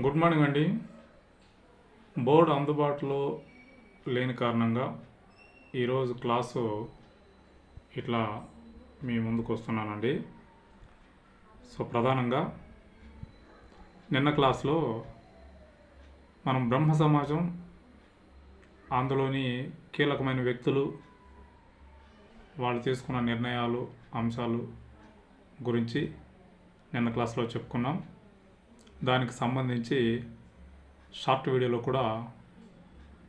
Good morning అండి. Board అందుబాటులో లేని కారణంగా ఈరోజు క్లాసు ఇట్లా మీ ముందుకు వస్తున్నానండి. సో ప్రధానంగా నిన్న క్లాస్లో మనం బ్రహ్మ సమాజం, అందులోని కీలకమైన వ్యక్తులు, వాళ్ళు తీసుకున్న నిర్ణయాలు, అంశాలు గురించి నిన్న క్లాస్లో చెప్పుకున్నాం. దానికి సంబంధించి షార్ట్ వీడియోలో కూడా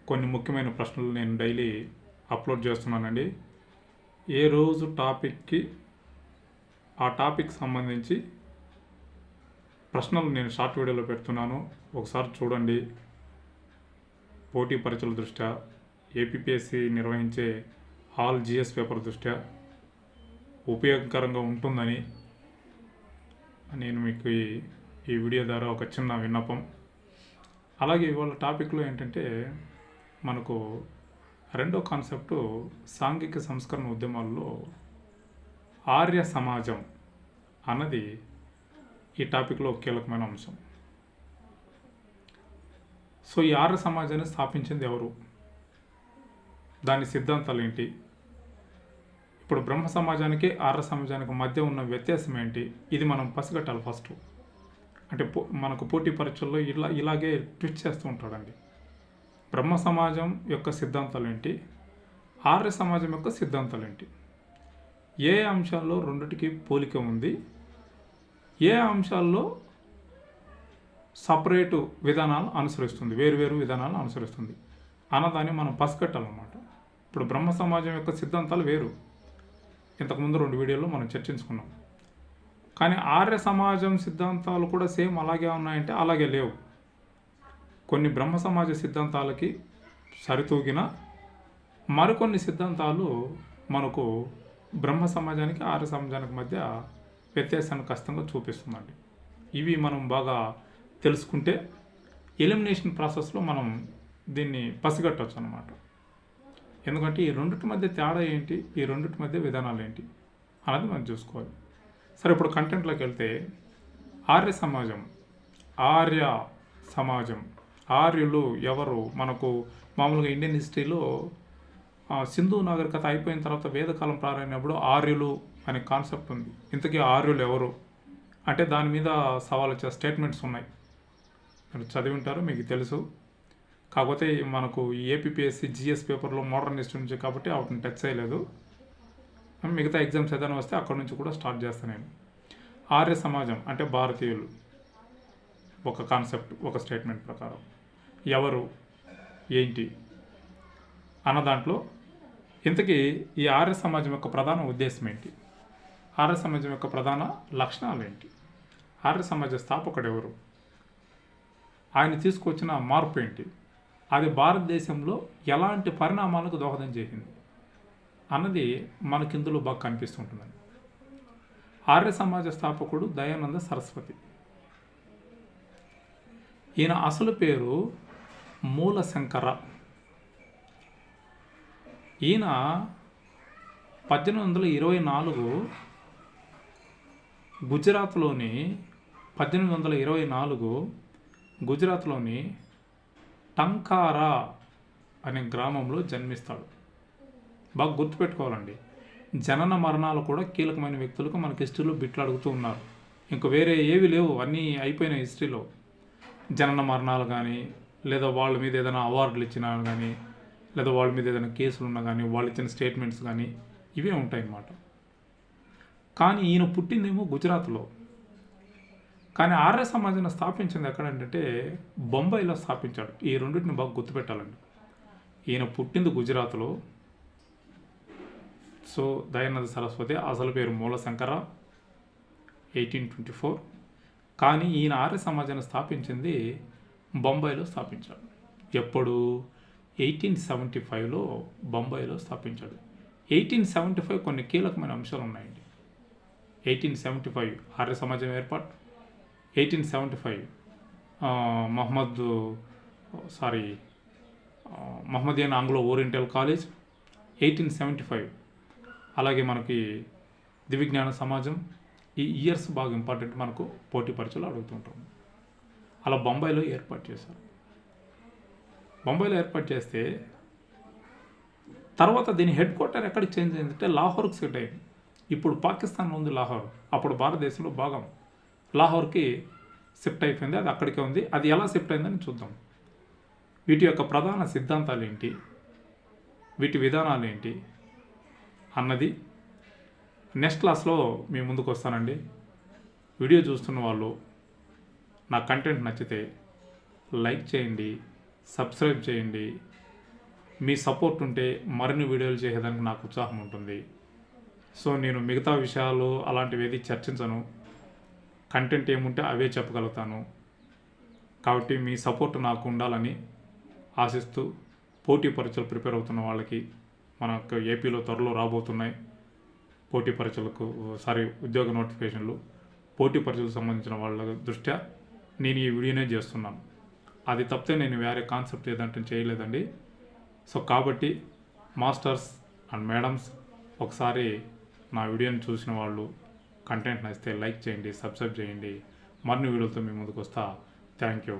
కొన్ని ముఖ్యమైన ప్రశ్నలు నేను డైలీ అప్లోడ్ చేస్తున్నానండి. ఏ రోజు టాపిక్కి ఆ టాపిక్ సంబంధించి ప్రశ్నలు నేను షార్ట్ వీడియోలో పెడుతున్నాను, ఒకసారి చూడండి. పోటీ పరీక్షల దృష్ట్యా, ఏపీపీఎస్సీ నిర్వహించే ఆల్ జిఎస్ పేపర్ దృష్ట్యా ఉపయోగకరంగా ఉంటుందని నేను మీకు ఈ వీడియో ద్వారా ఒక చిన్న విన్నపం. అలాగే ఇవాళ టాపిక్లో ఏంటంటే మనకు రెండో కాన్సెప్టు సాంఘిక సంస్కరణ ఉద్యమాల్లో ఆర్య సమాజం అన్నది ఈ టాపిక్లో కీలకమైన అంశం. సో ఈ ఆర్య సమాజాన్ని స్థాపించింది ఎవరు, దాని సిద్ధాంతాలు ఏంటి, ఇప్పుడు బ్రహ్మ సమాజానికి ఆర్య సమాజానికి మధ్య ఉన్న వ్యత్యాసం ఏంటి, ఇది మనం పసిగట్టాలి ఫస్ట్. అంటే మనకు పోటీ పరీక్షల్లో ఇలాగే ట్విస్ట్ చేస్తూ ఉంటాడండి. బ్రహ్మ సమాజం యొక్క ససిద్ధాంతాలు ఏంటి, ఆర్య సమాజం యొక్క సిద్ధాంతాలు ఏంటి, ఏ అంశాల్లో రెండిటికి పోలిక ఉంది, ఏ అంశాల్లో సపరేటు విధానాలు అనుసరిస్తుంది, వేరువేరు విధానాలు అనుసరిస్తుంది అన్నదాన్ని మనం పసిగట్టాలన్నమాట. ఇప్పుడు బ్రహ్మ సమాజం యొక్క సిద్ధాంతాలు వేరు, ఇంతకుముందు 2 వీడియోల్లో మనం చర్చించుకున్నాం. కానీ ఆర్య సమాజం సిద్ధాంతాలు కూడా సేమ్ అలాగే ఉన్నాయంటే అలాగే లేవు. కొన్ని బ్రహ్మ సమాజ సిద్ధాంతాలకి సరితూగిన మరికొన్ని సిద్ధాంతాలు మనకు బ్రహ్మ సమాజానికి ఆర్య సమాజానికి మధ్య వ్యత్యాసాన్ని ఖచ్చితంగా చూపిస్తుందండి. ఇవి మనం బాగా తెలుసుకుంటే ఎలిమినేషన్ ప్రాసెస్లో మనం దీన్ని పసిగట్టవచ్చు అన్నమాట. ఎందుకంటే ఈ రెండిటి మధ్య తేడా ఏంటి, ఈ రెండిటి మధ్య విధానాలు ఏంటి అన్నది మనం చూసుకోవాలి. సరే, ఇప్పుడు కంటెంట్లోకి వెళ్తే ఆర్య సమాజం, ఆర్యులు ఎవరు? మనకు మామూలుగా ఇండియన్ హిస్టరీలో సింధు నాగరికత అయిపోయిన తర్వాత వేదకాలం ప్రారంభమైనప్పుడు ఆర్యులు అనే కాన్సెప్ట్ ఉంది. ఇంతకీ ఆర్యులు ఎవరు అంటే దాని మీద సవాల్ వచ్చే స్టేట్మెంట్స్ ఉన్నాయి, మీరు చదివి ఉంటారు, మీకు తెలుసు. కాకపోతే మనకు ఏపీపీఎస్సీ జిఎస్ పేపర్లో మోడర్నిస్ట్ నుంచి కాబట్టి వాటిని టచ్ చేయలేదు. మిగతా ఎగ్జామ్స్ ఏదైనా వస్తే అక్కడ నుంచి కూడా స్టార్ట్ చేస్తాను నేను. ఆర్య సమాజం అంటే భారతీయులు, ఒక కాన్సెప్ట్, ఒక స్టేట్మెంట్ ప్రకారం ఎవరు ఏంటి అన్న దాంట్లో ఇంతకీ ఈ ఆర్య సమాజం యొక్క ప్రధాన ఉద్దేశం ఏంటి, ఆర్య సమాజం యొక్క ప్రధాన లక్షణాలు ఏంటి, ఆర్య సమాజ స్థాపకుడు ఎవరు, ఆయన తీసుకొచ్చిన మార్పు ఏంటి, అది భారతదేశంలో ఎలాంటి పరిణామాలకు దోహదం చేసింది అన్నది మనకి ఇందులో బాగా కనిపిస్తుంటుందండి. ఆర్య సమాజ స్థాపకుడు దయానంద సరస్వతి. ఈయన అసలు పేరు మూలశంకర. ఈయన 1824 గుజరాత్లోని టంకారా అనే గ్రామంలో జన్మిస్తాడు. బాగా గుర్తుపెట్టుకోవాలండి, జనన మరణాలు కూడా కీలకమైన వ్యక్తులకు మనకి హిస్టరీలో బిట్లు అడుగుతూ ఉన్నారు. ఇంక వేరే ఏవి లేవు, అన్నీ అయిపోయిన హిస్టరీలో. జనన మరణాలు కానీ, లేదా వాళ్ళ మీద ఏదైనా అవార్డులు ఇచ్చినా కానీ, లేదా వాళ్ళ మీద ఏదైనా కేసులు ఉన్నా కానీ, వాళ్ళు ఇచ్చిన స్టేట్మెంట్స్ కానీ ఇవే ఉంటాయన్నమాట. కానీ ఈయన పుట్టిందేమో గుజరాత్లో. కానీ ఆర్య సమాజాన్ని స్థాపించింది ఎక్కడంటే బొంబాయిలో స్థాపించాడు. ఈ రెండింటిని బాగా గుర్తుపెట్టాలండి. ఈయన పుట్టింది గుజరాత్లో. సో దయానంద సరస్వతి అసలు పేరు మూలశంకర, 1824. కానీ ఈయన ఆర్య సమాజాన్ని స్థాపించింది బొంబాయిలో స్థాపించాడు. ఎప్పుడు? 1875లో బొంబాయిలో స్థాపించాడు. 1875 కొన్ని కీలకమైన అంశాలు ఉన్నాయండి. 1875 ఆర్య సమాజం ఏర్పాటు, 1875 మహమ్మదియన్ ఆంగ్లో ఓరియంటల్ కాలేజ్, 1875 అలాగే మనకి దివ్యజ్ఞాన సమాజం. ఈ ఇయర్స్ బాగా ఇంపార్టెంట్, మనకు పోటీ పరీక్షలు అడుగుతుంటాం. అలా బొంబాయిలో ఏర్పాటు చేశారు. బొంబాయిలో ఏర్పాటు చేస్తే తర్వాత దీని హెడ్ క్వార్టర్ ఎక్కడికి చేంజ్ అయిందంటే లాహోర్కి సెట్ అయింది. ఇప్పుడు పాకిస్తాన్లో ఉంది లాహోర్, అప్పుడు భారతదేశంలో భాగం. లాహోర్కి షిఫ్ట్ అయిపోయింది, అది అక్కడికే ఉంది. అది ఎలా షిఫ్ట్ అయిందని చూద్దాం. వీటి యొక్క ప్రధాన సిద్ధాంతాలు ఏంటి, వీటి విధానాలు ఏంటి అన్నది నెక్స్ట్ క్లాస్లో మీ ముందుకు వస్తానండి. వీడియో చూస్తున్న వాళ్ళు నా కంటెంట్ నచ్చితే లైక్ చేయండి, సబ్స్క్రైబ్ చేయండి. మీ సపోర్ట్ ఉంటే మరిన్ని వీడియోలు చేసేదానికి నాకు ఉత్సాహం ఉంటుంది. సో నేను మిగతా విషయాలు అలాంటివి ఏది చర్చించను, కంటెంట్ ఏముంటే అవే చెప్పగలుగుతాను. కాబట్టి మీ సపోర్ట్ నాకు ఉండాలని ఆశిస్తూ, పోటీ పరీక్షలు ప్రిపేర్ అవుతున్న వాళ్ళకి మనకు ఏపీలో త్వరలో రాబోతున్నాయి పోటీ పరీక్షలకు ఉద్యోగ నోటిఫికేషన్లు. పోటీ పరీక్షలకు సంబంధించిన వాళ్ళ దృష్ట్యా నేను ఈ వీడియోనే చేస్తున్నాను. అది తప్పితే నేను వేరే కాన్సెప్ట్ ఏదంటే చేయలేదండి. సో కాబట్టి మాస్టర్స్ అండ్ మేడమ్స్, ఒకసారి నా వీడియోని చూసిన వాళ్ళు కంటెంట్ నచ్చితే లైక్ చేయండి, సబ్స్క్రైబ్ చేయండి. మరిన్ని వీడియోలతో మీ ముందుకు వస్తా. Thank you.